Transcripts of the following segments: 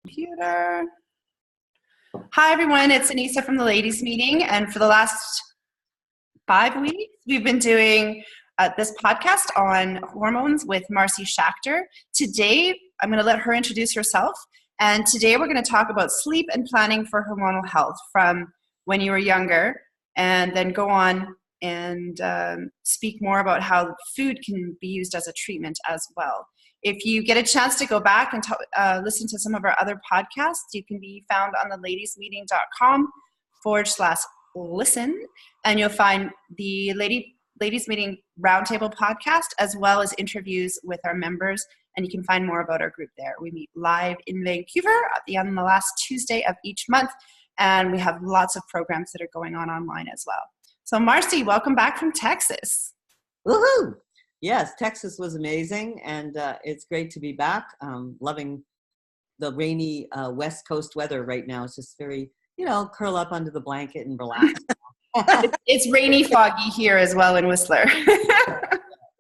Computer. Hi, everyone. It's Anissa from the ladies meeting. And for the last 5 weeks, we've been doing this podcast on hormones with Marcy Schacter. Today, I'm going to let her introduce herself. And today we're going to talk about sleep and planning for hormonal health from when you were younger, and then go on and speak more about how food can be used as a treatment as well. If you get a chance to go back and listen to some of our other podcasts, you can be found on the ladiesmeeting.com/listen, and you'll find the Ladies Meeting Roundtable podcast, as well as interviews with our members, and you can find more about our group there. We meet live in Vancouver on the last Tuesday of each month, and we have lots of programs that are going on online as well. So Marcy, welcome back from Texas. Woohoo! Yes, Texas was amazing, and it's great to be back. Loving the rainy West Coast weather right now. It's just very, curl up under the blanket and relax. It's rainy, foggy here as well in Whistler.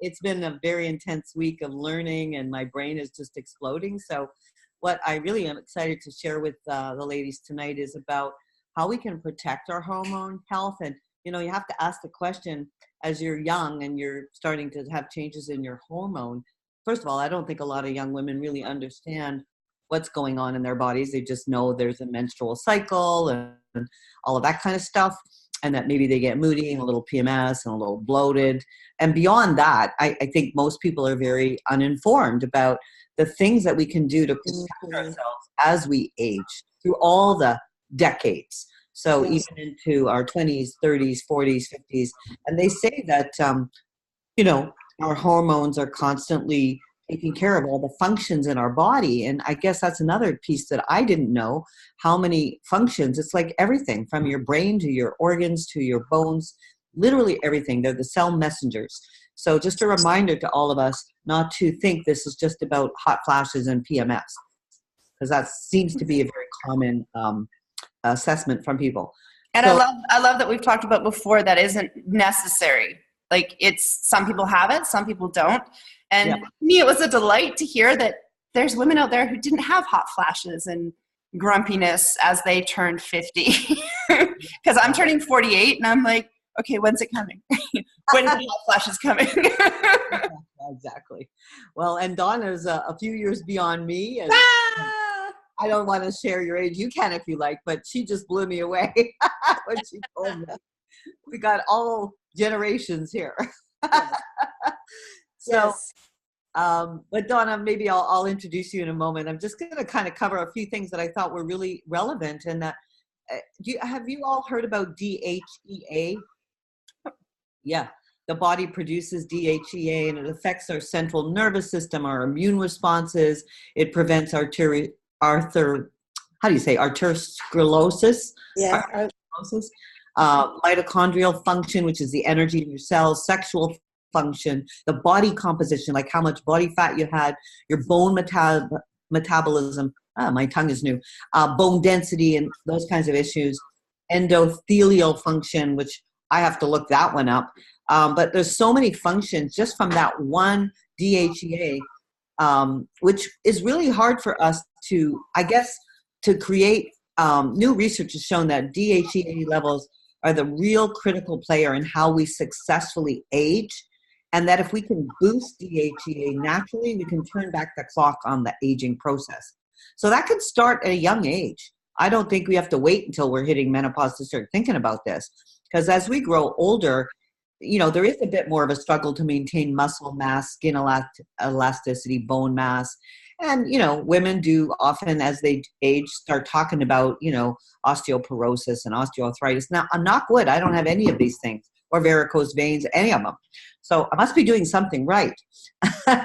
It's been a very intense week of learning, and my brain is just exploding. So what I really am excited to share with the ladies tonight is about how we can protect our hormone health. And, you have to ask the question, as you're young and you're starting to have changes in your hormone. First of all, I don't think a lot of young women really understand what's going on in their bodies. They just know there's a menstrual cycle and all of that kind of stuff, and that maybe they get moody and a little PMS and a little bloated. And beyond that, I think most people are very uninformed about the things that we can do to protect ourselves as we age through all the decades. So even into our 20s, 30s, 40s, 50s. And they say that, our hormones are constantly taking care of all the functions in our body. And I guess that's another piece that I didn't know, how many functions. It's like everything from your brain to your organs to your bones, literally everything. They're the cell messengers. So just a reminder to all of us not to think this is just about hot flashes and PMS, because that seems to be a very common assessment from people. And so, I love that we've talked about before that isn't necessary. Like, it's, some people have it, some people don't. And to me, it was a delight to hear that there's women out there who didn't have hot flashes and grumpiness as they turned 50. Because I'm turning 48 and I'm like, okay, when's it coming? When is the hot flashes coming? Exactly. Well, and Donna's a few years beyond me. And I don't want to share your age. You can if you like, but she just blew me away when she told me. We got all generations here. So, but Donna, maybe I'll introduce you in a moment. I'm just going to kind of cover a few things that I thought were really relevant. And that, have you all heard about DHEA? Yeah, the body produces DHEA, and it affects our central nervous system, our immune responses. It prevents arteriosclerosis. Yeah. Arteriosclerosis. Mitochondrial function, which is the energy in your cells, sexual function, the body composition, like how much body fat you had, your bone metabolism, my tongue is new, bone density and those kinds of issues, endothelial function, which I have to look that one up. But there's so many functions just from that one DHEA, which is really hard for us to, I guess, to create. New research has shown that DHEA levels are the real critical player in how we successfully age, and that if we can boost DHEA naturally, we can turn back the clock on the aging process. So that could start at a young age. I don't think we have to wait until we're hitting menopause to start thinking about this, because as we grow older, there is a bit more of a struggle to maintain muscle mass, skin elasticity, bone mass. And, women do often, as they age, start talking about, osteoporosis and osteoarthritis. Now, I'm not good. I don't have any of these things, or varicose veins, any of them. So I must be doing something right.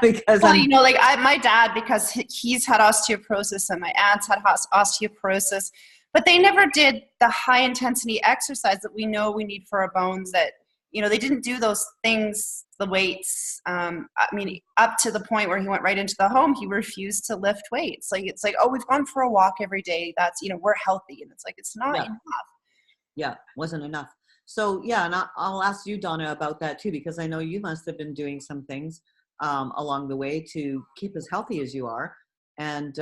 Because my dad, because he's had osteoporosis and my aunts had osteoporosis, but they never did the high intensity exercise that we know we need for our bones. That, they didn't do those things, the weights. Up to the point where he went right into the home, he refused to lift weights. It's like, oh, we've gone for a walk every day. That's, we're healthy. And it's like, it's not enough. Yeah, wasn't enough. So, yeah, and I'll ask you, Donna, about that too, because I know you must have been doing some things along the way to keep as healthy as you are. And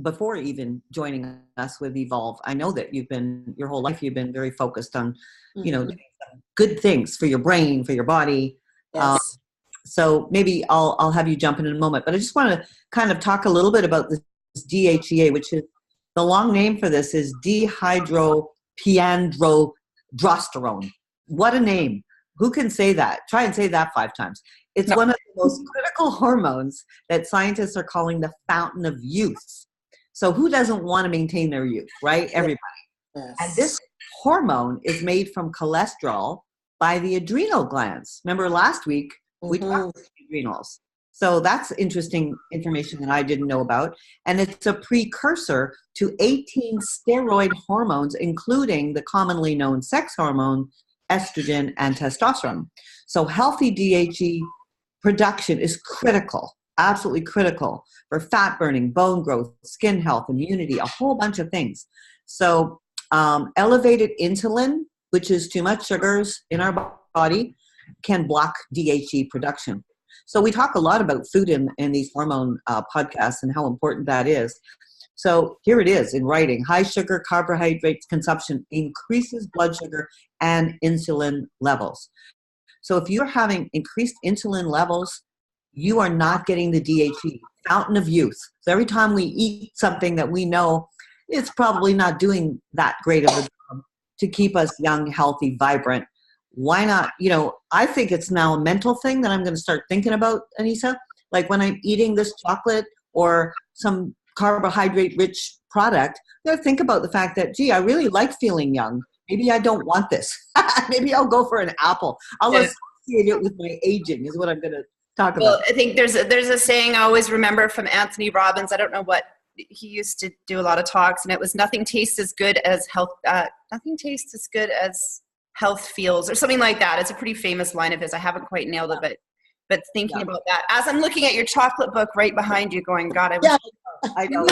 before even joining us with Evolve. I know that your whole life, you've been very focused on, doing some good things for your brain, for your body. Yes. So maybe I'll have you jump in a moment, but I just want to kind of talk a little bit about this DHEA, which is the long name for this is dihydroepiandrosterone. What a name. Who can say that? Try and say that 5 times. It's one of the most critical hormones that scientists are calling the fountain of youth. So who doesn't want to maintain their youth, right? Everybody. Yes. And this hormone is made from cholesterol by the adrenal glands. Remember last week, we talked about the adrenals. So that's interesting information that I didn't know about. And it's a precursor to 18 steroid hormones, including the commonly known sex hormone, estrogen, and testosterone. So healthy DHE production is critical, absolutely critical for fat burning, bone growth, skin health, immunity, a whole bunch of things. So elevated insulin, which is too much sugars in our body, can block DHE production. So we talk a lot about food in these hormone podcasts and how important that is. So here it is in writing. High sugar carbohydrates consumption increases blood sugar and insulin levels. So if you're having increased insulin levels, you are not getting the DHE, fountain of youth. So every time we eat something that we know it's probably not doing that great of a job to keep us young, healthy, vibrant, why not? I think it's now a mental thing that I'm going to start thinking about, Anissa. Like when I'm eating this chocolate or some carbohydrate-rich product, I'm going to think about the fact that, gee, I really like feeling young. Maybe I don't want this. Maybe I'll go for an apple. I'll associate it with my aging is what I'm going to talk about. Well, I think there's a saying I always remember from Anthony Robbins. I don't know what he used to do a lot of talks, and it was nothing tastes as good as health. Nothing tastes as good as health feels, or something like that. It's a pretty famous line of his. I haven't quite nailed it, but thinking about that as I'm looking at your chocolate book right behind you, going, God, I wish. Yeah, I know.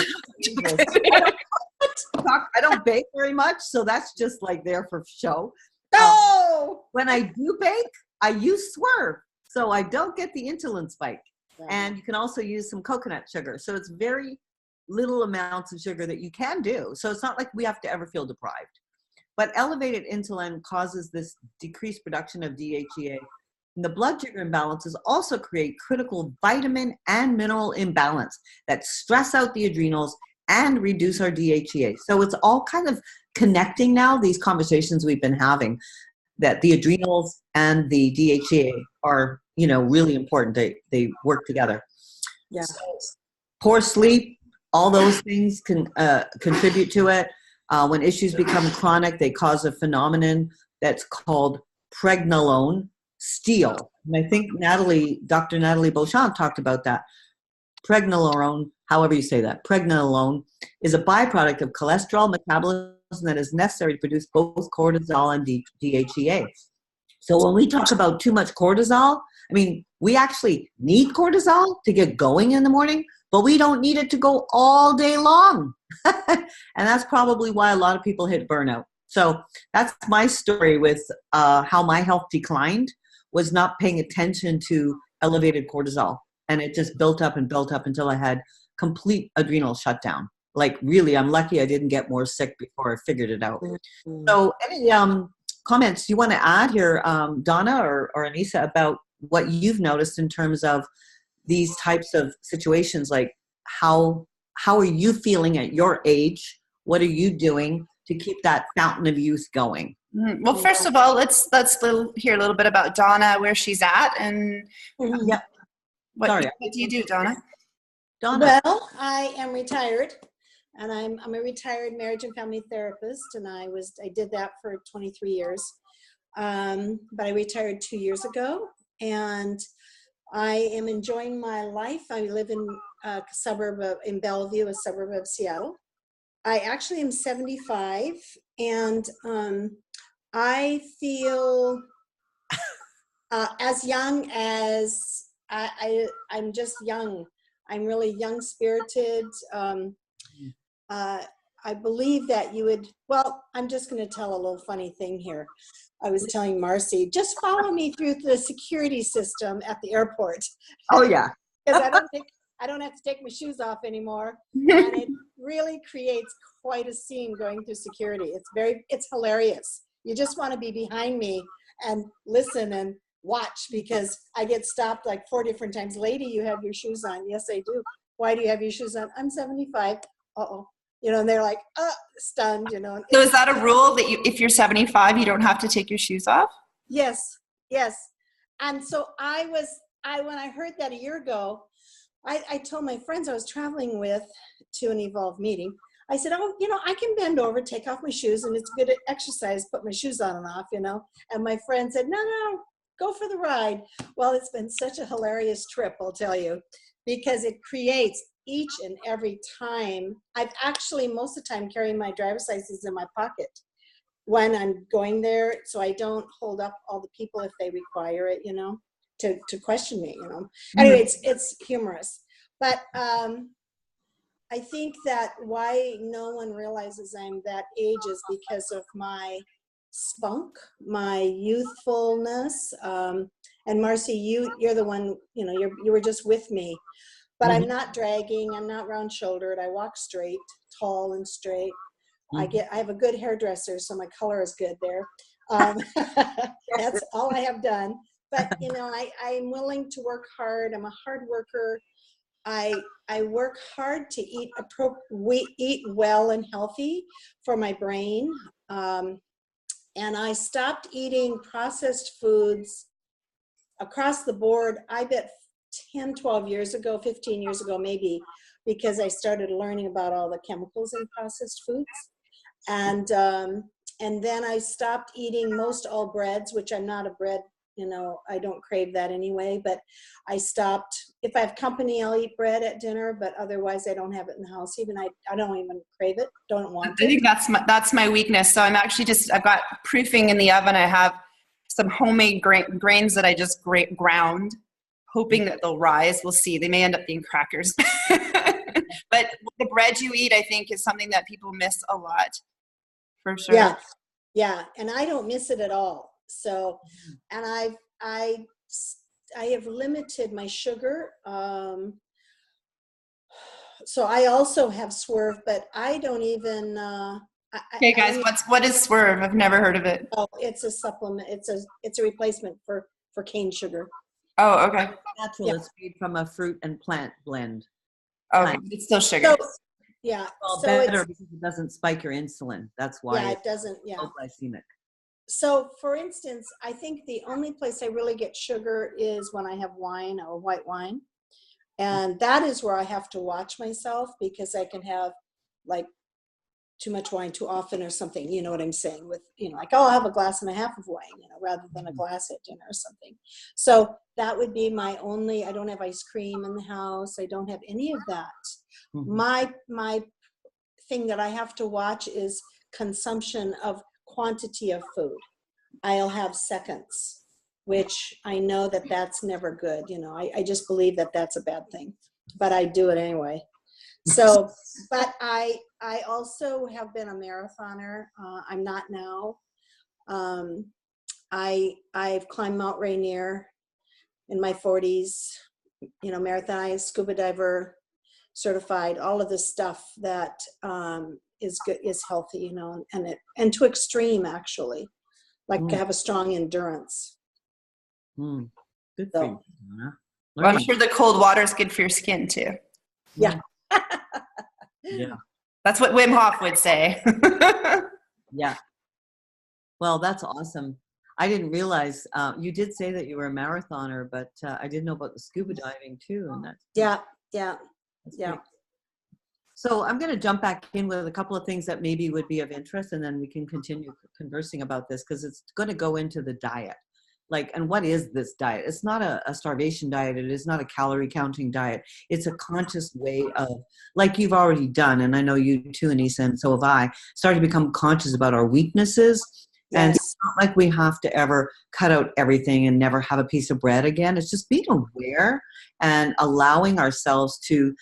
I don't bake very much, so that's just like there for show. No. When I do bake, I use Swerve, so I don't get the insulin spike. Right. And you can also use some coconut sugar. So it's very little amounts of sugar that you can do. So it's not like we have to ever feel deprived. But elevated insulin causes this decreased production of DHEA. And the blood sugar imbalances also create critical vitamin and mineral imbalance that stress out the adrenals and reduce our DHEA. So it's all kind of connecting now, these conversations we've been having, that the adrenals and the DHEA are, really important. They work together. Yeah. So, poor sleep, all those things can contribute to it. When issues become chronic, they cause a phenomenon that's called pregnenolone steal. And I think Dr. Natalie Beauchamp talked about that. Pregnenolone, however you say that, pregnenolone is a byproduct of cholesterol metabolism that is necessary to produce both cortisol and DHEA. So when we talk about too much cortisol, we actually need cortisol to get going in the morning, but we don't need it to go all day long. And that's probably why a lot of people hit burnout. So that's my story with how my health declined, was not paying attention to elevated cortisol. And it just built up until I had complete adrenal shutdown. Like really, I'm lucky I didn't get more sick before I figured it out. Mm-hmm. So any comments you want to add here, Donna or Anissa, about what you've noticed in terms of these types of situations? Like how are you feeling at your age? What are you doing to keep that fountain of youth going? Well, first of all, let's hear a little bit about Donna, where she's at, and what do you do, Donna? Well, I am retired, and I'm a retired marriage and family therapist, and I did that for 23 years. But I retired 2 years ago, and I am enjoying my life. I live in a suburb in Bellevue, a suburb of Seattle. I actually am 75, and I feel as young as I'm just young. I'm really young-spirited. I believe that you would, I'm just going to tell a little funny thing here. I was telling Marcy, just follow me through the security system at the airport. Oh, yeah. Because I don't have to take my shoes off anymore. And it really creates quite a scene going through security. It's hilarious. You just want to be behind me and listen and watch, because I get stopped like 4 different times. Lady, you have your shoes on. Yes, I do. Why do you have your shoes on? I'm 75. Uh-oh. And they're like, stunned, So is that a rule that if you're 75, you don't have to take your shoes off? Yes. And so when I heard that a year ago, I told my friends I was traveling with to an Evolve meeting. I said, I can bend over, take off my shoes, and it's good exercise, put my shoes on and off, And my friend said, no, go for the ride. Well, it's been such a hilarious trip, I'll tell you, because it creates each and every time. I've actually most of the time carrying my driver's license in my pocket when I'm going there, so I don't hold up all the people if they require it, to question me, Anyway, it's humorous. But I think that why no one realizes I'm that age is because of my spunk, my youthfulness. And Marcy, you're the one, you were just with me. But I'm not dragging, I'm not round-shouldered. I walk straight, tall and straight. I have a good hairdresser, so my color is good there. That's all I have done. But I'm willing to work hard. I'm a hard worker. I work hard to eat well and healthy for my brain. And I stopped eating processed foods across the board, I bet 10, 12 years ago, 15 years ago maybe, because I started learning about all the chemicals in processed foods. And then I stopped eating most all breads, which I'm not a bread, I don't crave that anyway, but I stopped. If I have company, I'll eat bread at dinner, but otherwise I don't have it in the house. Even I don't even crave it, don't want it. I think that's my weakness. So I'm actually I've got proofing in the oven. I have some homemade grains that I just ground, hoping that they'll rise. We'll see. They may end up being crackers. But the bread you eat, I think, is something that people miss a lot, for sure. Yeah, and I don't miss it at all. So, and I have limited my sugar. So I also have Swerve, but I don't even. Okay, guys, what is Swerve? I've never heard of it. Oh, it's a supplement. It's a replacement for cane sugar. Oh, okay. Natural. Yeah. It's made from a fruit and plant blend. Okay, it's still sugar. So, yeah. Well, so better because it doesn't spike your insulin. That's why. Yeah, it doesn't. Yeah. Low glycemic. So, for instance, I think the only place I really get sugar is when I have wine or white wine. And that is where I have to watch myself, because I can have like too much wine too often or something, you know what I'm saying, with, like, I'll have a glass and a half of wine, rather than a glass at dinner or something. So that would be my only. I don't have ice cream in the house. I don't have any of that. My thing that I have to watch is consumption of quantity of food. I'll have seconds, which I know that that's never good. I just believe that that's a bad thing, but I do it anyway. So, but I also have been a marathoner. I'm not now. I've climbed Mount Rainier in my 40s, marathon, scuba diver, certified, all of this stuff that is good, is healthy, and to extreme, actually, like to have a strong endurance. Good for you. Well, I'm sure the cold water is good for your skin too. Yeah. Yeah. That's what Wim Hof would say. Yeah. Well, that's awesome. I didn't realize you did say that you were a marathoner, but I didn't know about the scuba diving too. And that's yeah. Great. So I'm going to jump back in with a couple of things that maybe would be of interest, and then we can continue conversing about this, because it's going to go into the diet. And what is this diet? It's not a starvation diet. It is not a calorie counting diet. It's a conscious way of, like you've already done, and I know you too, Anissa, and so have I, started to become conscious about our weaknesses. Yes. And it's not like we have to ever cut out everything and never have a piece of bread again. It's just being aware and allowing ourselves to,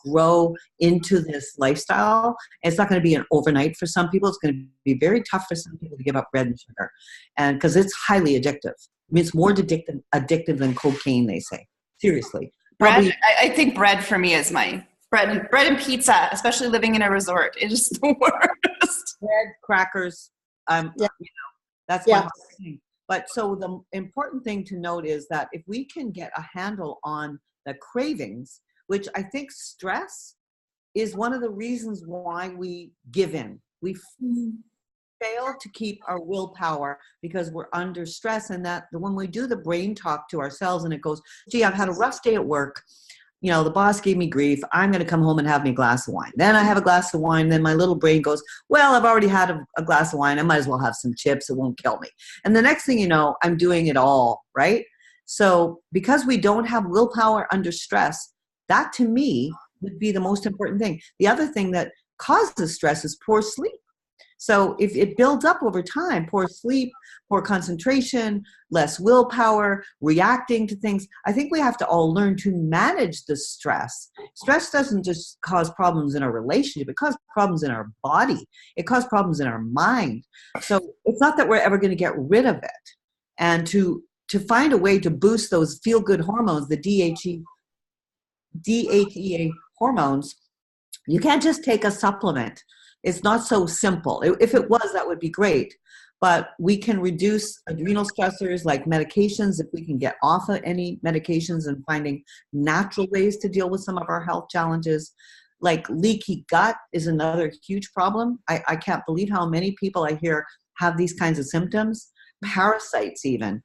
grow into this lifestyle. It's not going to be an overnight for some people. It's going to be very tough for some people to give up bread and sugar, and because it's highly addictive. I mean, it's more addictive than cocaine, they say. Seriously. Bread, Probably I think bread for me is my bread and pizza, especially living in a resort. It is the worst. bread, crackers. Yeah. That's my Yeah. whole thing. But so the important thing to note is that if we can get a handle on the cravings, which I think stress is one of the reasons why we give in. We fail to keep our willpower because we're under stress, and that when we do the brain talk to ourselves and it goes, gee, I've had a rough day at work. You know, the boss gave me grief. I'm going to come home and have me a glass of wine. Then I have a glass of wine. Then my little brain goes, well, I've already had a glass of wine. I might as well have some chips. It won't kill me. And the next thing you know, I'm doing it all, right? So because we don't have willpower under stress, that to me would be the most important thing. The other thing that causes stress is poor sleep. So if it builds up over time, poor sleep, poor concentration, less willpower, reacting to things, I think we have to all learn to manage the stress. Stress doesn't just cause problems in our relationship, it causes problems in our body. It causes problems in our mind. So it's not that we're ever going to get rid of it. And to find a way to boost those feel-good hormones, the DHEA hormones, you can't just take a supplement. It's not so simple. If it was, that would be great. But we can reduce adrenal stressors like medications if we can get off of any medications and finding natural ways to deal with some of our health challenges. Like leaky gut is another huge problem. I can't believe how many people I hear have these kinds of symptoms. Parasites even.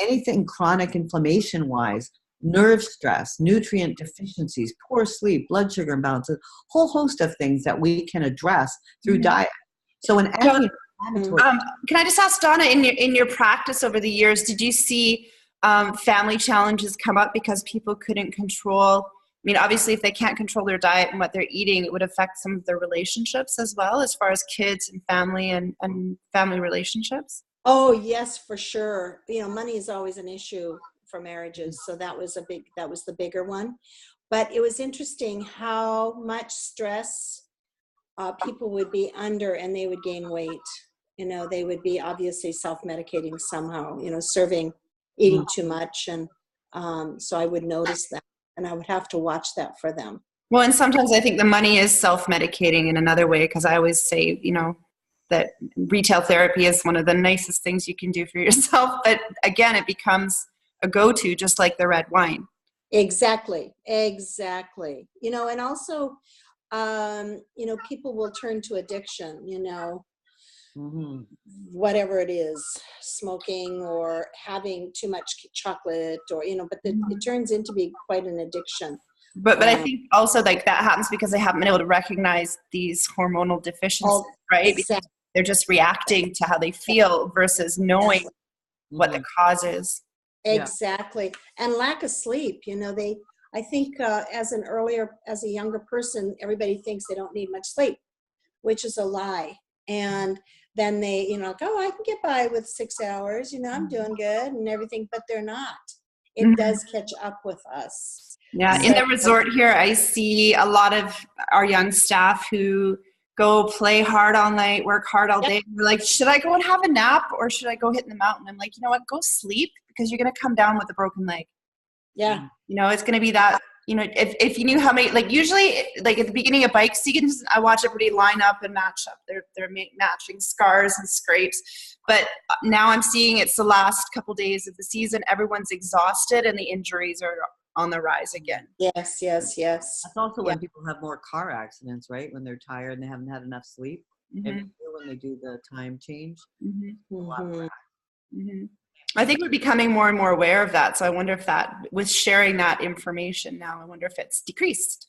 Anything chronic inflammation-wise. Nerve stress, nutrient deficiencies, poor sleep, blood sugar imbalances, whole host of things that we can address through diet. So an anti-inflammatory. Can I just ask Donna, in your practice over the years, did you see family challenges come up because people couldn't control? I mean, obviously, if they can't control their diet and what they're eating, it would affect some of their relationships as well, as far as kids and family relationships. Oh, yes, for sure. You know, money is always an issue for marriages. So that was the bigger one. But it was interesting how much stress people would be under and they would gain weight. You know, they would be obviously self-medicating somehow, you know, eating too much. And so I would notice that and I would have to watch that for them. Well, and sometimes I think the money is self-medicating in another way, because I always say, you know, that retail therapy is one of the nicest things you can do for yourself. But again, it becomes a go-to, just like the red wine. Exactly. You know, and also, you know, people will turn to addiction, you know, whatever it is, smoking or having too much chocolate or, you know, but it turns into be quite an addiction. But I think also like that happens because they haven't been able to recognize these hormonal deficiencies, right? Because they're just reacting to how they feel versus knowing what the cause is. Exactly. And lack of sleep, you know, I think as a younger person, everybody thinks they don't need much sleep, which is a lie. And then they, you know, like, oh, I can get by with 6 hours, you know, I'm doing good and everything, but they're not. It does catch up with us. Yeah. In the resort here, I see a lot of our young staff who go play hard all night, work hard all day. We're like, should I go and have a nap or should I go hit in the mountain? I'm like, you know what, go sleep, because you're going to come down with a broken leg. Yeah. You know, it's going to be that, you know, if you knew how many, like usually like at the beginning of bike seasons, I watch everybody line up and match up. They're matching scars and scrapes. But now I'm seeing it's the last couple days of the season. Everyone's exhausted and the injuries are on the rise again. Yes. That's also when people have more car accidents, right? When they're tired and they haven't had enough sleep. Every year when they do the time change. I think we're becoming more and more aware of that. So I wonder if that, with sharing that information now, I wonder if it's decreased.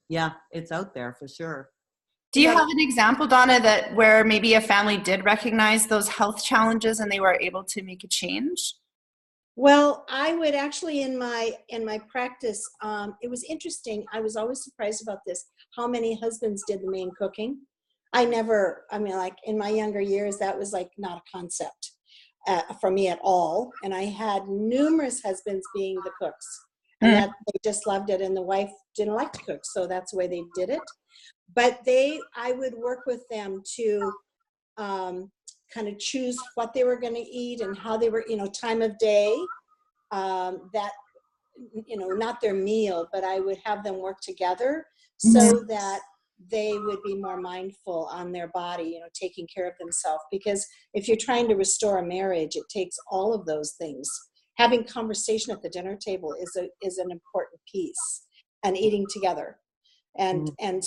Yeah, it's out there for sure. Do you have an example, Donna, that where maybe a family did recognize those health challenges and they were able to make a change? Well, I would actually in my practice, it was interesting. I was always surprised about this, how many husbands did the main cooking. Like in my younger years, that was like not a concept for me at all. And I had numerous husbands being the cooks, and that they just loved it. And the wife didn't like to cook, so that's the way they did it. But I would work with them to kind of choose what they were going to eat and how they were, you know, time of day, that not their meal, but I would have them work together so that they would be more mindful on their body, taking care of themselves. Because if you're trying to restore a marriage, it takes all of those things. Having conversation at the dinner table is an important piece, and eating together. And in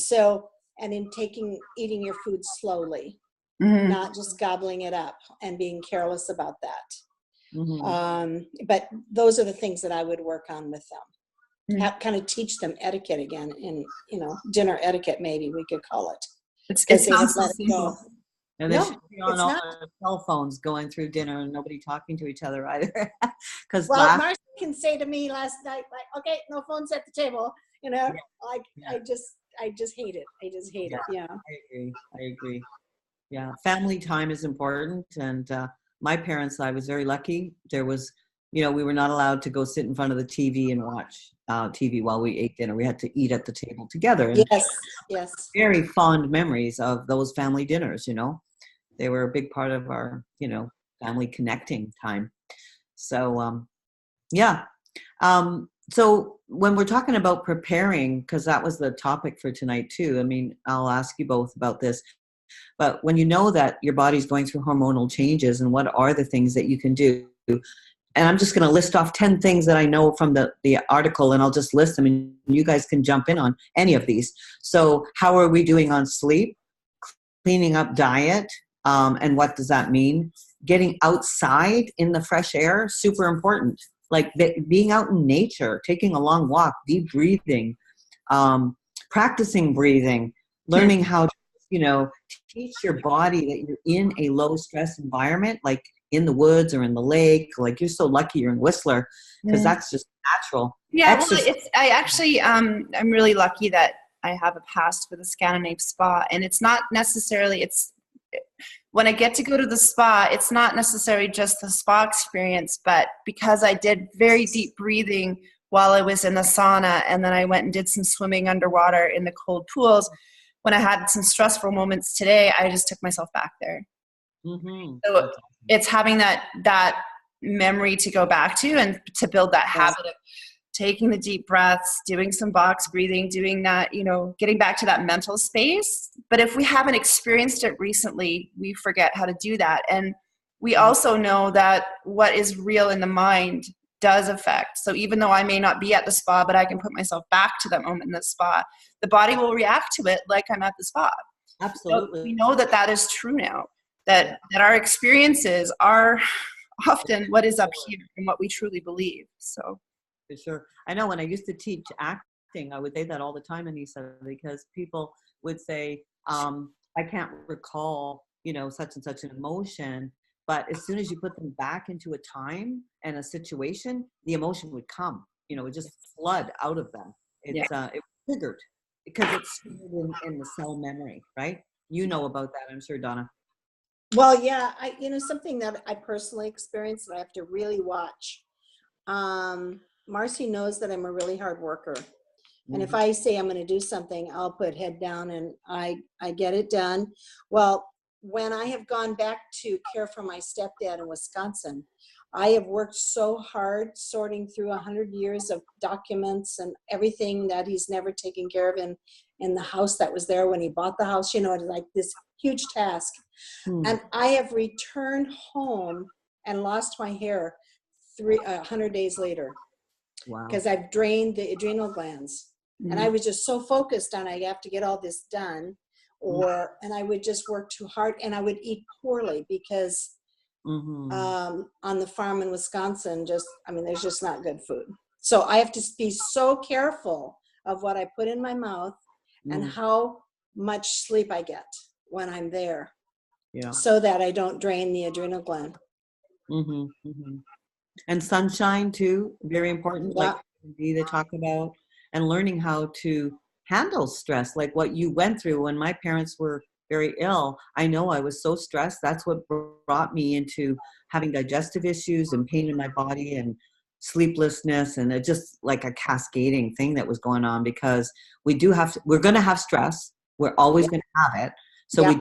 eating your food slowly, not just gobbling it up and being careless about that. But those are the things that I would work on with them. Kind of teach them etiquette again, in dinner etiquette, maybe we could call it. It sounds so simple. And they should be on all their cell phones going through dinner and nobody talking to each other either. Marcy can say to me last night, like, okay, no phones at the table. I just hate it. I just hate it. Yeah. I agree. Yeah. Family time is important. And my parents, I was very lucky. There was, we were not allowed to go sit in front of the TV and watch TV while we ate dinner. We had to eat at the table together. And yes. Very fond memories of those family dinners, They were a big part of our, family connecting time. So, so when we're talking about preparing, because that was the topic for tonight too, I mean, I'll ask you both about this, but when you know that your body's going through hormonal changes, and what are the things that you can do? And I'm just going to list off 10 things that I know from the article, and I'll just list them, and you guys can jump in on any of these. So how are we doing on sleep, cleaning up diet, and what does that mean? Getting outside in the fresh air, super important. Like being out in nature, taking a long walk, deep breathing, practicing breathing, learning how to, teach your body that you're in a low stress environment, like in the woods or in the lake. Like, you're so lucky you're in Whistler, because that's just natural. Yeah, I'm really lucky that I have a past with a Scandinave spa, and it's not necessarily, when I get to go to the spa, it's not necessarily just the spa experience, but because I did very deep breathing while I was in the sauna, and then I went and did some swimming underwater in the cold pools. When I had some stressful moments today, I just took myself back there. So it's having that memory to go back to, and to build that habit of taking the deep breaths, doing some box breathing, doing that, getting back to that mental space. But if we haven't experienced it recently, we forget how to do that. And we also know that what is real in the mind does affect. So even though I may not be at the spa, but I can put myself back to that moment in the spa, the body will react to it like I'm at the spa. Absolutely. So we know that is true now, that our experiences are often what is up here and what we truly believe. So. For sure. I know when I used to teach acting, I would say that all the time, Anissa, because people would say, I can't recall, such and such an emotion. But as soon as you put them back into a time and a situation, the emotion would come, it would just flood out of them. It was triggered because it's in the cell memory, right? You know about that, I'm sure, Donna. Well, yeah, something that I personally experienced that I have to really watch. Marcy knows that I'm a really hard worker. And if I say I'm going to do something, I'll put head down and I get it done. Well, when I have gone back to care for my stepdad in Wisconsin, I have worked so hard sorting through 100 years of documents and everything that he's never taken care of in the house that was there when he bought the house, like this huge task. And I have returned home and lost my hair 100 days later. Wow. Because I've drained the adrenal glands. And I was just so focused on I have to get all this done, and I would just work too hard, and I would eat poorly because on the farm in Wisconsin, there's just not good food. So I have to be so careful of what I put in my mouth and how much sleep I get when I'm there, so that I don't drain the adrenal gland. And sunshine too, very important. Like they talk about, and learning how to handle stress, like what you went through when my parents were very ill. I know I was so stressed. That's what brought me into having digestive issues and pain in my body and sleeplessness, and it just like a cascading thing that was going on, because we're going to have stress. We're always going to have it. So we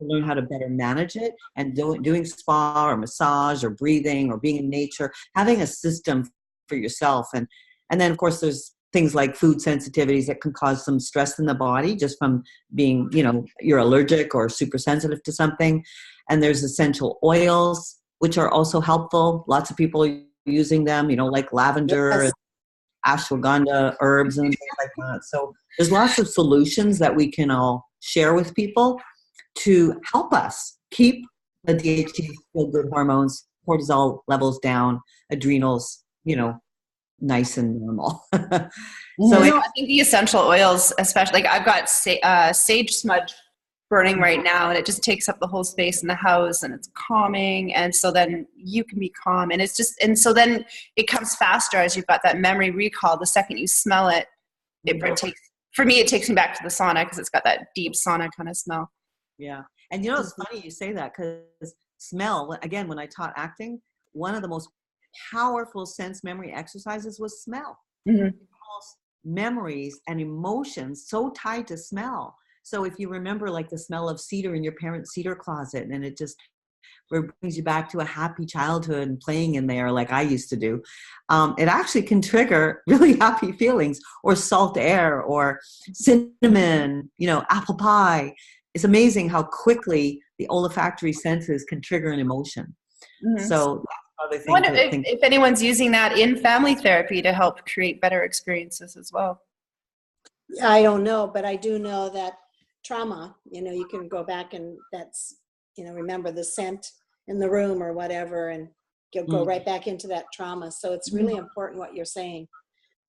learn how to better manage it, and doing spa or massage or breathing or being in nature, having a system for yourself. And And then, of course, there's things like food sensitivities that can cause some stress in the body just from being, you're allergic or super sensitive to something. And there's essential oils, which are also helpful. Lots of people are using them, like lavender, Yes. ashwagandha herbs and things like that. So there's lots of solutions that we can all share with people to help us keep the DHT, feel good hormones, cortisol levels down, adrenals, nice and normal. So I think the essential oils, especially, like I've got sage smudge burning right now, and it just takes up the whole space in the house, and it's calming, and so then you can be calm, and so then it comes faster as you've got that memory recall. The second you smell it, it takes me back to the sauna because it's got that deep sauna kind of smell. Yeah. And it's funny you say that, because smell, again, when I taught acting, one of the most powerful sense memory exercises was smell. Mm-hmm. Memories and emotions so tied to smell. So if you remember like the smell of cedar in your parents' cedar closet, and it just brings you back to a happy childhood and playing in there like I used to do, it actually can trigger really happy feelings. Or salt air, or cinnamon, apple pie. It's amazing how quickly the olfactory senses can trigger an emotion. Mm-hmm. So I wonder if anyone's using that in family therapy to help create better experiences as well. I don't know, but I do know that trauma, you can go back and that's, remember the scent in the room or whatever, and you'll go right back into that trauma. So it's really important what you're saying,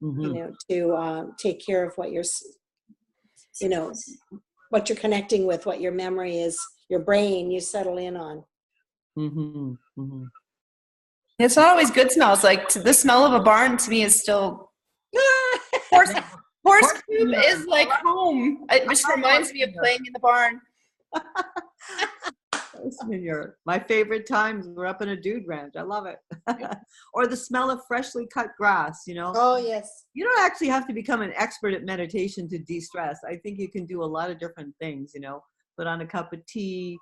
to take care of what you're, what you're connecting with, what your memory is, your brain, you settle in on. Mm-hmm. Mm-hmm. It's not always good smells. Like the smell of a barn to me is still horse poop is like home. It just reminds me of playing in the barn. My favorite times were up in a dude ranch. I love it. Or the smell of freshly cut grass, Oh, yes. You don't actually have to become an expert at meditation to de-stress. I think you can do a lot of different things, put on a cup of tea,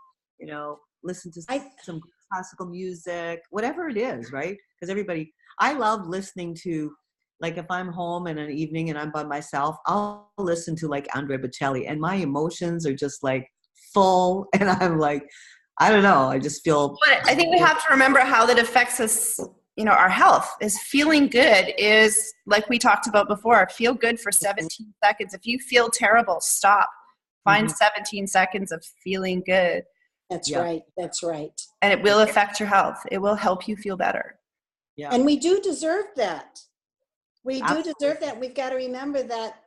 listen to some classical music, whatever it is, right? Because I love listening to, like if I'm home in an evening and I'm by myself, I'll listen to like Andrea Bocelli, and my emotions are just like full, and I'm like, I don't know, I just feel. But I think we have to remember how that affects us, our health. Is feeling good is, like we talked about before, feel good for 17 seconds. If you feel terrible, stop. Find 17 seconds of feeling good. That's right. That's right. And it will affect your health. It will help you feel better. Yeah. And we do deserve that. We do deserve that. We've got to remember that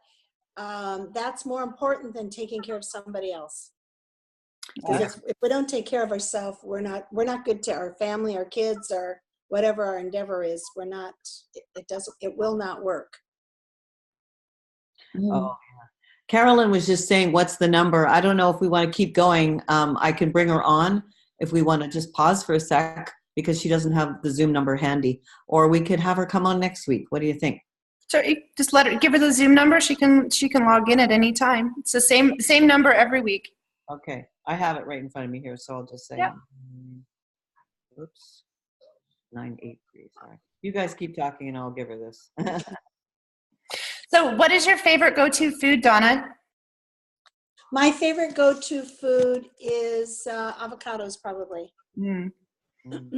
that's more important than taking care of somebody else. Because if we don't take care of ourselves, we're not good to our family, our kids, or whatever our endeavor is. We're not. It will not work. Oh, yeah. Carolyn was just saying, what's the number? I don't know if we want to keep going. I can bring her on if we want to just pause for a sec, because she doesn't have the Zoom number handy, or we could have her come on next week. What do you think? Sure, just give her the Zoom number. She can log in at any time. It's the same number every week. Okay, I have it right in front of me here, so I'll just say, oops, 983. Sorry, you guys keep talking, and I'll give her this. So, what is your favorite go-to food, Donna? My favorite go-to food is avocados, probably. And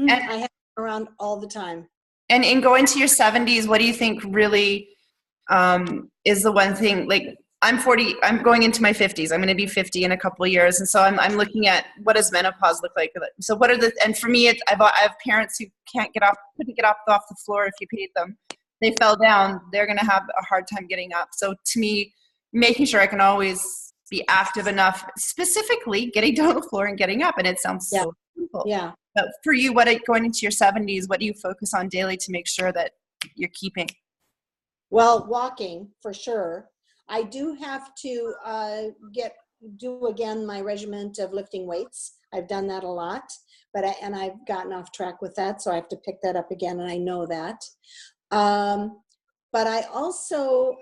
I have them around all the time. And in going to your 70s, what do you think really is the one thing? Like, I'm 40. I'm going into my 50s. I'm going to be 50 in a couple of years, and so I'm looking at what does menopause look like. So what are and for me, I have parents who couldn't get off the floor if you paid them. They fell down. They're going to have a hard time getting up. So to me, making sure I can always be active enough, specifically getting down the floor and getting up. And it sounds so simple. Yeah. But for you, going into your 70s, what do you focus on daily to make sure that you're keeping? Well, walking for sure. I do have to do again my regimen of lifting weights. I've done that a lot, but I've gotten off track with that, so I have to pick that up again, and I know that. But I also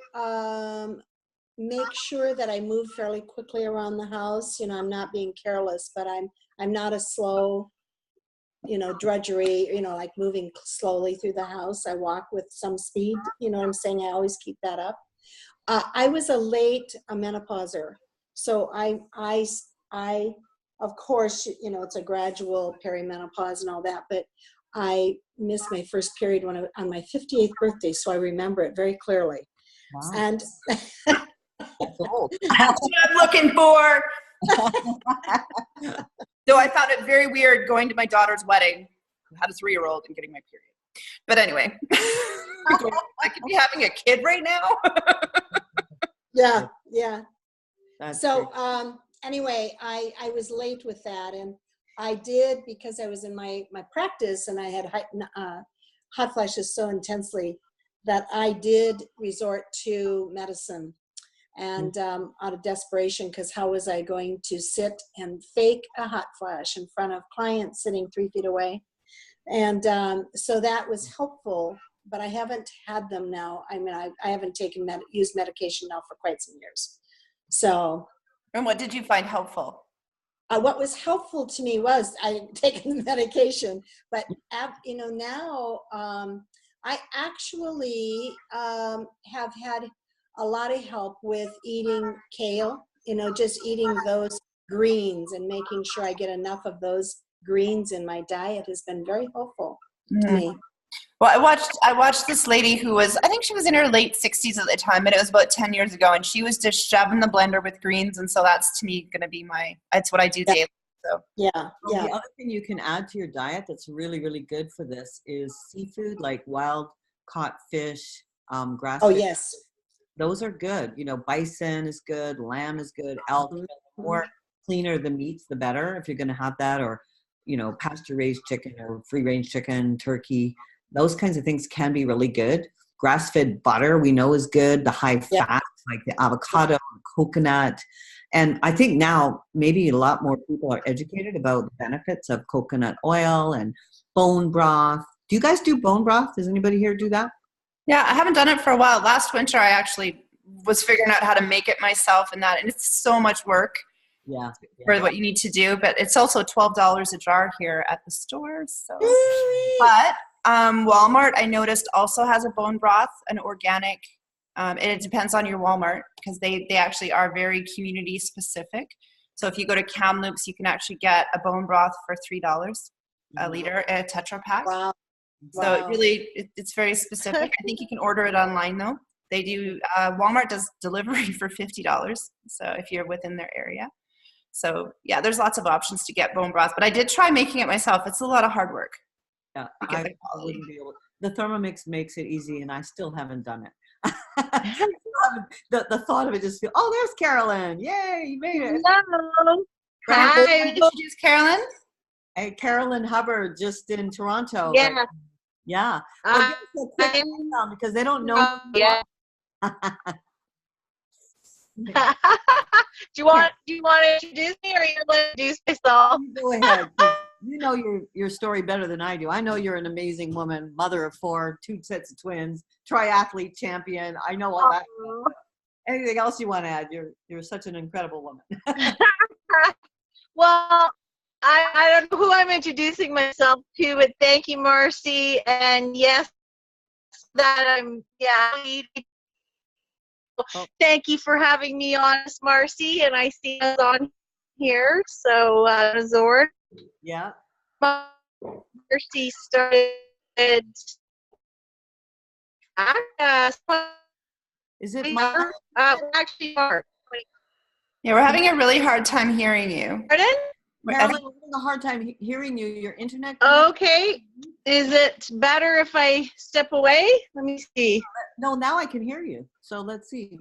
make sure that I move fairly quickly around the house. I'm not being careless, but I'm not a slow drudgery, like moving slowly through the house. I walk with some speed, you know what I'm saying? I always keep that up. I was a late menopauser. So I, of course, it's a gradual perimenopause and all that, but I missed my first period on my 58th birthday. So I remember it very clearly. Wow. And That's old. That's what I'm looking for. So I found it very weird going to my daughter's wedding, who had a 3-year-old, and getting my period. But anyway, I could be having a kid right now. Yeah. That's So great. anyway, I was late with that, and I did, because I was in my practice and I had hot flashes so intensely that I did resort to medicine. And out of desperation, because how was I going to sit and fake a hot flash in front of clients sitting 3 feet away? And so that was helpful, but I haven't had them now. I mean, I haven't used medication now for quite some years. So. And what did you find helpful? What was helpful to me was I had taken the medication, but now I actually have had a lot of help with eating kale, just eating those greens and making sure I get enough of those greens in my diet has been very helpful to me. Well, I watched this lady who was, I think she was in her late 60s at the time, and it was about 10 years ago, and she was just shoving the blender with greens, and so that's, to me, going to be that's what I do daily. So. Yeah. The other thing you can add to your diet that's really, really good for this is seafood, like wild caught fish, grass. Oh, yes. Those are good. Bison is good, lamb is good, elk. The more cleaner the meats, the better, if you're going to have that, or, pasture-raised chicken or free-range chicken, turkey. Those kinds of things can be really good. Grass-fed butter, we know, is good. The high fat, like the avocado, coconut. And I think now maybe a lot more people are educated about the benefits of coconut oil and bone broth. Do you guys do bone broth? Does anybody here do that? Yeah, I haven't done it for a while. Last winter, I actually was figuring out how to make it myself and it's so much work for what you need to do. But it's also $12 a jar here at the store. So, but Walmart, I noticed, also has a bone broth, an organic, and it depends on your Walmart, because they actually are very community specific. So if you go to Kamloops, you can actually get a bone broth for $3 a liter, a Tetra Pak. Wow. So it's very specific. I think you can order it online though. They do, Walmart does delivery for $50. So if you're within their area. So yeah, there's lots of options to get bone broth, but I did try making it myself. It's a lot of hard work. Yeah, I wouldn't be able. The Thermomix makes it easy, and I still haven't done it. the thought of it just feels. Oh, there's Carolyn! Yay, you made it! Hello. Hi. Introduce Carolyn. Hey, Carolyn Hubbard, just in Toronto. Yeah. Yeah. Well, give us a quick rundown, because they don't know. Yeah. Do you want to introduce me, or you want to introduce myself? Go ahead. You know your story better than I do. I know you're an amazing woman, mother of 4, 2 sets of twins, triathlete champion. I know all that. Anything else you want to add? You're such an incredible woman. Well, I don't know who I'm introducing myself to, but thank you, Marcy. And yes, that thank you for having me on, Marcy. And I see us on here. So, Zord. Yeah. Marcy started. Is it Mark? Actually, Mark. Yeah, we're having a really hard time hearing you. Pardon? Marilyn, we're having a hard time hearing you. Your internet. Okay. Is it better if I step away? Let me see. No, now I can hear you. So let's see.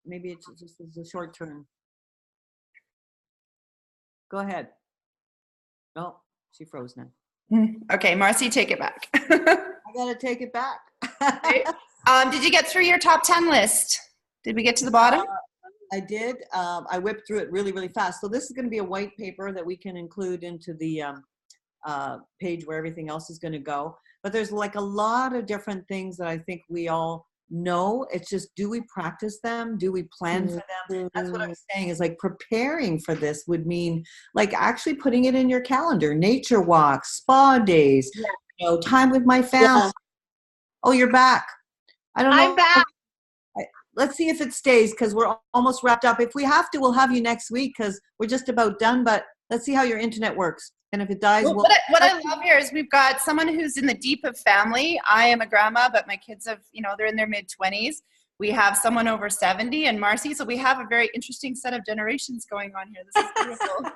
Maybe it's just a short term. Go ahead. Oh, she froze now. Okay, Marcy, take it back. I gotta take it back. Did you get through your top 10 list? Did we get to the bottom? I did. I whipped through it really, really fast. So this is going to be a white paper that we can include into the page where everything else is going to go. But there's like a lot of different things that I think we all No, it's just, do we practice them? Do we plan for them? That's what I'm saying, is like preparing for this would mean like actually putting it in your calendar, nature walks, spa days, time with my family. Yeah. Oh, you're back. I don't know. I'm back. Let's see if it stays, because we're almost wrapped up. If we have to, we'll have you next week because we're just about done, but let's see how your internet works. And if it dies, Well, what I love here is we've got someone who's in the deep of family. I am a grandma, but my kids have, they're in their mid-20s. We have someone over 70 and Marcy. So we have a very interesting set of generations going on here. This is beautiful.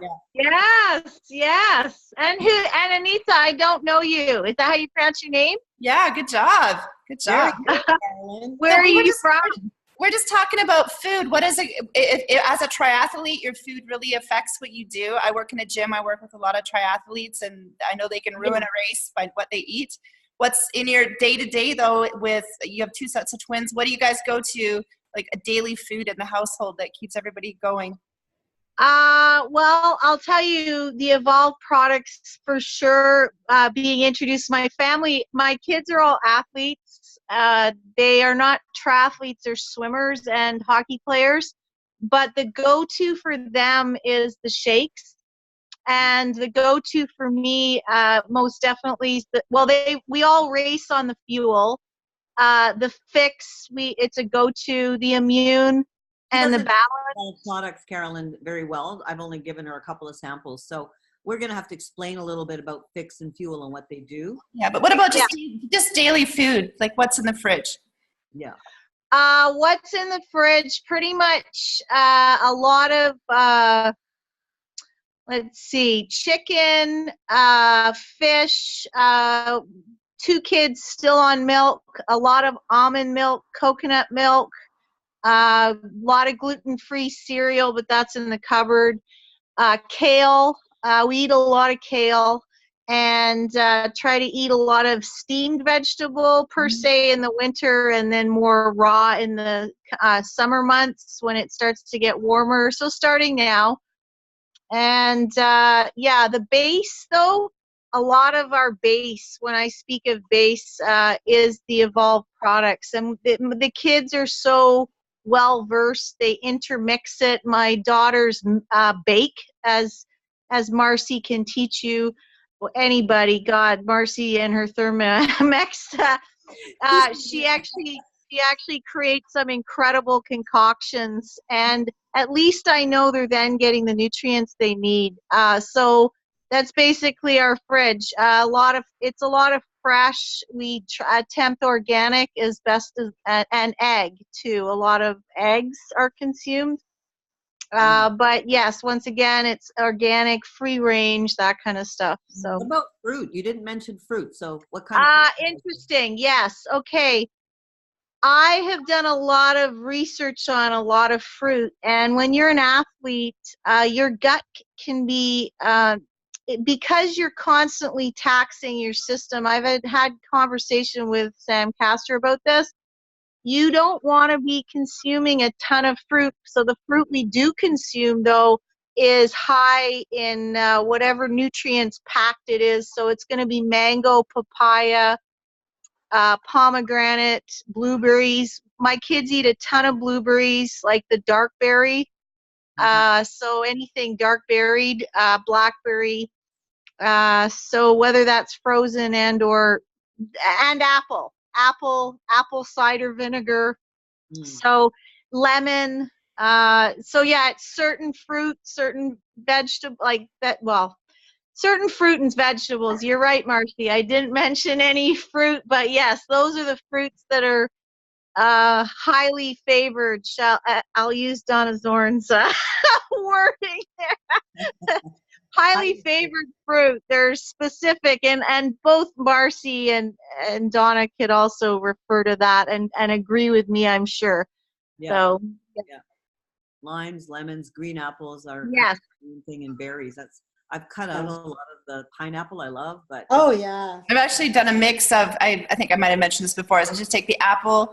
Yes. And Anita, I don't know you. Is that how you pronounce your name? Yeah, good job. Good job. Very good, Carolyn. Where are you from? We're just talking about food. What is it, as a triathlete, your food really affects what you do. I work in a gym. I work with a lot of triathletes, and I know they can ruin a race by what they eat. What's in your day-to-day, though, you have two sets of twins. What do you guys go to, like a daily food in the household that keeps everybody going? Well, I'll tell you, the Evolve products for sure being introduced to my family. My kids are all athletes. They are not triathletes, they're swimmers and hockey players. But the go-to for them is the shakes. And the go-to for me, most definitely, is we all race on the fuel. The fix, it's a go-to. The immune and the balance. Products, Carolyn, very well. I've only given her a couple of samples, so we're going to have to explain a little bit about Fix and Fuel and what they do. Yeah, but what about just daily food? Like what's in the fridge? Yeah. What's in the fridge? Pretty much a lot of let's see, chicken, fish, 2 kids still on milk, a lot of almond milk, coconut milk, a lot of gluten-free cereal, but that's in the cupboard. Kale, we eat a lot of kale, and try to eat a lot of steamed vegetable per se in the winter, and then more raw in the summer months when it starts to get warmer. So starting now. And the base, though, a lot of our base, when I speak of base, is the Evolve products. And the kids are so well versed, they intermix it. My daughters bake, as Marcy can teach you. Well, anybody, God, Marcy and her Thermomix. She actually creates some incredible concoctions, and at least I know they're then getting the nutrients they need. So that's basically our fridge. It's a lot of fresh. We attempt organic as best as, and egg too. A lot of eggs are consumed. But yes, once again, it's organic, free range, that kind of stuff. So what about fruit? You didn't mention fruit. So what kind of fruit? Interesting. Yes. Okay. I have done a lot of research on a lot of fruit, and when you're an athlete, your gut can be, because you're constantly taxing your system. I've had conversation with Sam Castor about this. You don't want to be consuming a ton of fruit. So the fruit we do consume, though, is high in whatever nutrients packed it is. So it's going to be mango, papaya, pomegranate, blueberries. My kids eat a ton of blueberries, like the dark berry. So anything dark berried, blackberry. So whether that's frozen and apple cider vinegar. So lemon. So yeah, it's certain fruit, certain vegetable, like that. Well, certain fruit and vegetables. You're right, Marcy. I didn't mention any fruit, but yes, those are the fruits that are highly favored. I'll use Donna Zorn's wording there. Highly favored fruit. They're specific, and both Marcy and Donna could also refer to that and agree with me, I'm sure. Yeah. So yeah. Limes, lemons, green apples are the thing, and berries. I've cut out a lot of the pineapple I love, but oh yeah, I've actually done a mix of. I think I might have mentioned this before. Is I just take the apple,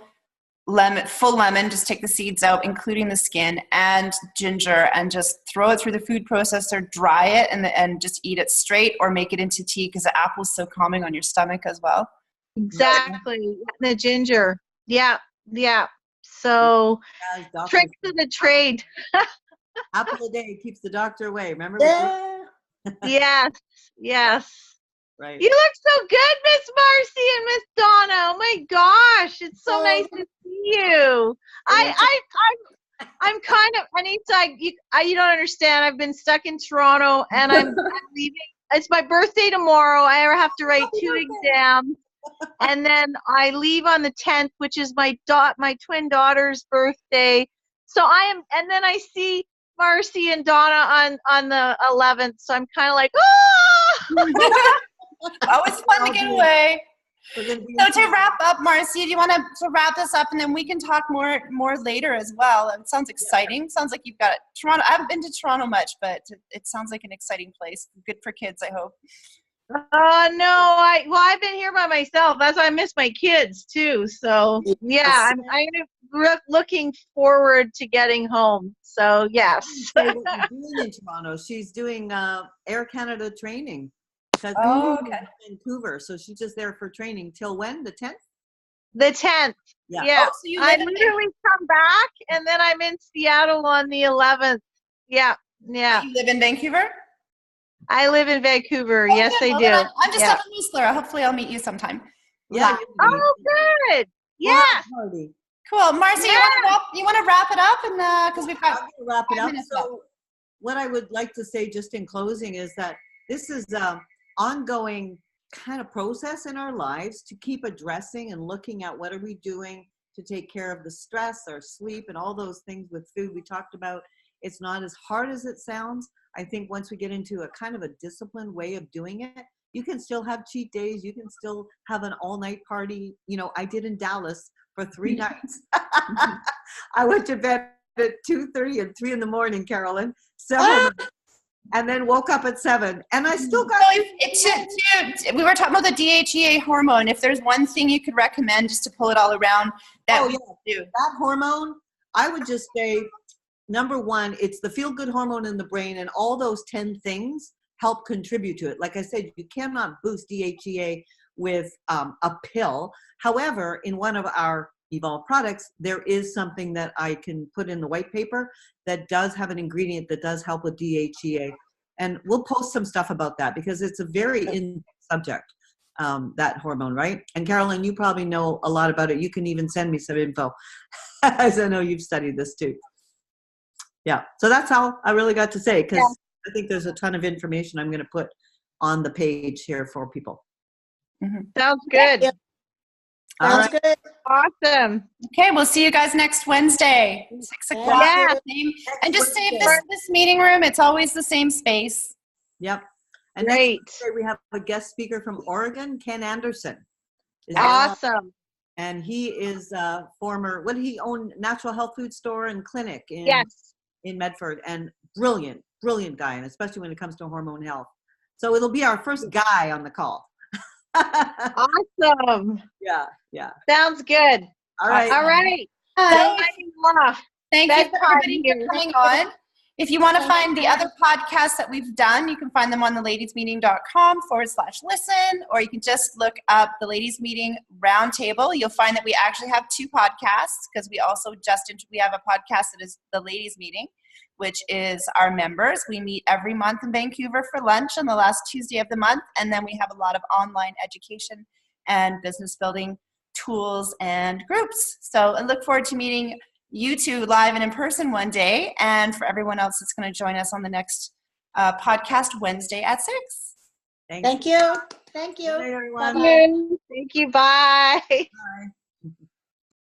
full lemon, just take the seeds out, including the skin, and ginger, and just throw it through the food processor, dry it, and just eat it straight, or make it into tea, because the apple's so calming on your stomach as well. Exactly. The ginger. Yeah. Yeah. So As doctors, tricks of the trade. apple a day keeps the doctor away. Remember? Yeah. Yes. Yes. Right. You look so good, Miss Marcy and Miss Donna. Oh my gosh, it's so nice Oh. to see you. I'm kind of Anita. You don't understand. I've been stuck in Toronto, and I'm leaving. It's my birthday tomorrow. I have to write 2 exams, and then I leave on the 10th, which is my twin daughter's birthday. So I am, and then I see Marcy and Donna on the 11th. So I'm kind of like, oh. Always fun to get away. So to wrap up, Marcy, do you want to wrap this up, and then we can talk more later as well? It sounds exciting. Sounds like you've got Toronto. I haven't been to Toronto much, but it sounds like an exciting place. Good for kids, I hope. Oh no, I've been here by myself. That's why I miss my kids too. So yeah, I'm looking forward to getting home. So yes. Say what you're doing in Toronto. She's doing Air Canada training. Oh, okay. Vancouver, so she's just there for training till when? The 10th? The 10th. Yeah. Yeah. Oh, so you I live in literally come back, and then I'm in Seattle on the 11th. Yeah. Yeah. You live in Vancouver? I live in Vancouver. Yes, Okay, I well, do. then I'm just Yeah. up in Whistler. Hopefully I'll meet you sometime. Yeah. Oh, good. Yes. Party. Cool. Marcy, Yeah. you want to wrap it up? And because we've got I'm gonna wrap it 5 up. minutes left. So what I would like to say just in closing is that this is ongoing kind of process in our lives to keep addressing and looking at what are we doing to take care of the stress, our sleep, and all those things with food we talked about. It's not as hard as it sounds. I think once we get into a kind of a disciplined way of doing it, you can still have cheat days. You can still have an all-night party. You know, I did in Dallas for 3 nights. I went to bed at 2:30 and 3 in the morning, Carolyn, several nights. And then woke up at 7, and I still got. We were talking about the DHEA hormone. If there's one thing you could recommend just to pull it all around, that that hormone, I would just say, number one, it's the feel-good hormone in the brain, and all those 10 things help contribute to it. Like I said, you cannot boost DHEA with a pill. However, in one of our Evolve products, there is something that I can put in the white paper that does have an ingredient that does help with DHEA. And we'll post some stuff about that because it's a very in subject, that hormone, right? And Carolyn, you probably know a lot about it. You can even send me some info, as I know you've studied this too. Yeah, so that's all I really got to say, because I think there's a ton of information I'm going to put on the page here for people. Sounds good. Yep. Sounds good. Awesome. Okay, we'll see you guys next Wednesday, 6 o'clock. Yeah. And just save this meeting room. It's always the same space. Yep. And Great. next Wednesday we have a guest speaker from Oregon, Ken Anderson. Awesome. And he is former, what did he own? Natural health food store and clinic in Medford, and brilliant guy, and especially when it comes to hormone health. So it'll be our first guy on the call. Awesome. Yeah. Sounds good. All right. Thank you for everybody for coming on. If you want to find the other podcasts that we've done, you can find them on theladiesmeeting.com/listen, or you can just look up the Ladies Meeting Roundtable. You'll find that we actually have 2 podcasts, because we also we have a podcast that is the Ladies Meeting, which is our members. We meet every month in Vancouver for lunch on the last Tuesday of the month, and then we have a lot of online education and business building tools and groups. So I look forward to meeting you 2 live and in person one day, and for everyone else that's going to join us on the next podcast Wednesday at 6. Thank you. Thank you. Good night, everyone. Thank you. Bye. Bye.